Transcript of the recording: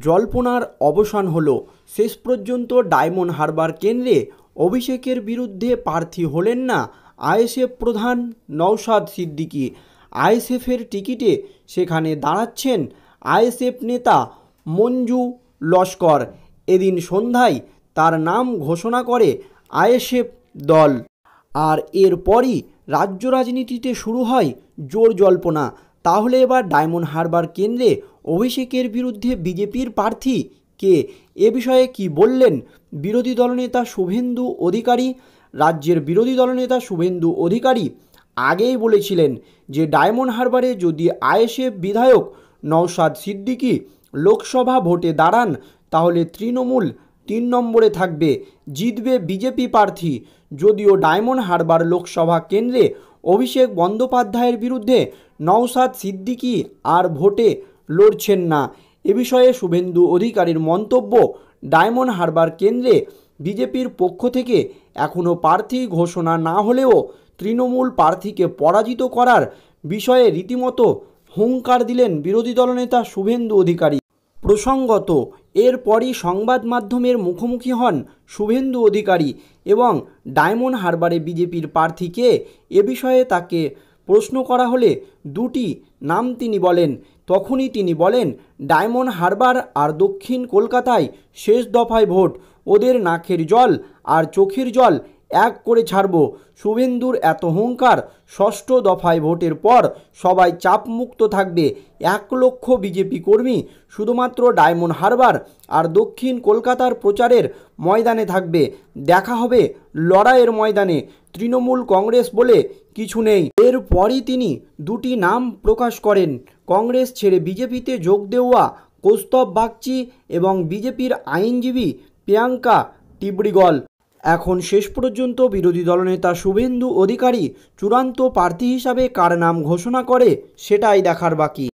জল্পনার অবসান হলো। শেষ পর্যন্ত ডায়মন্ড হারবার কেন্দ্রে অভিষেকের বিরুদ্ধে প্রার্থী হলেন না আইএসএফ প্রধান নওশাদ সিদ্দিকী। আইএসএফের টিকিটে সেখানে দাঁড়াচ্ছেন আইএসএফ নেতা মঞ্জু লস্কর। এদিন সন্ধ্যায় তার নাম ঘোষণা করে আইএসএফ দল। আর এরপরই রাজ্য রাজনীতিতে শুরু হয় জোর জল্পনা। তাহলে এবার ডায়মন্ড হারবার কেন্দ্রে অভিষেকের বিরুদ্ধে বিজেপির প্রার্থী কে? এ বিষয়ে কি বললেন বিরোধী দলনেতা শুভেন্দু অধিকারী? রাজ্যের বিরোধী দলনেতা শুভেন্দু অধিকারী আগেই বলেছিলেন যে ডায়মন্ড হারবারে যদি আইএসএফ বিধায়ক নওশাদ সিদ্দিকী লোকসভা ভোটে দাঁড়ান তাহলে তৃণমূল 3 নম্বরে থাকবে, জিতবে বিজেপি প্রার্থী। যদিও ডায়মন্ড হারবার লোকসভা কেন্দ্রে অভিষেক বন্দ্যোপাধ্যায়ের বিরুদ্ধে নওশাদ সিদ্দিকী আর ভোটে লড়ছেন না। এ বিষয়ে শুভেন্দু অধিকারীর মন্তব্য, ডায়মন্ড হারবার কেন্দ্রে বিজেপির পক্ষ থেকে এখনও প্রার্থী ঘোষণা না হলেও তৃণমূল প্রার্থীকে পরাজিত করার বিষয়ে রীতিমতো হুঙ্কার দিলেন বিরোধী দলনেতা শুভেন্দু অধিকারী। প্রসঙ্গত, এরপরই সংবাদ মাধ্যমের মুখোমুখি হন শুভেন্দু অধিকারী এবং ডায়মন্ড হারবারে বিজেপির প্রার্থীকে এ বিষয়ে তাকে প্রশ্ন করা হলে দুটি নাম তিনি বলেন। তখনই তিনি বলেন, ডায়মন্ড হারবার আর দক্ষিণ কলকাতায় শেষ দফায় ভোট, ওদের নাকের জল আর চোখের জল এক করে ছাড়ব। শুভেন্দুর এত হুঙ্কার, ষষ্ঠ দফায় ভোটের পর সবাই চাপমুক্ত থাকবে। 1 লক্ষ বিজেপি কর্মী শুধুমাত্র ডায়মন্ড হারবার আর দক্ষিণ কলকাতার প্রচারের ময়দানে থাকবে। দেখা হবে লড়াইয়ের ময়দানে, তৃণমূল কংগ্রেস বলে কিছু নেই। এরপরই তিনি দুটি নাম প্রকাশ করেন, কংগ্রেস ছেড়ে বিজেপিতে যোগ দেওয়া কৌস্তব বাগচি এবং বিজেপির আইনজীবী প্রিয়াঙ্কা টিবড়িগল। এখন শেষ পর্যন্ত বিরোধী দলনেতা শুভেন্দু অধিকারী চূড়ান্ত প্রার্থী হিসাবে কার নাম ঘোষণা করে সেটাই দেখার বাকি।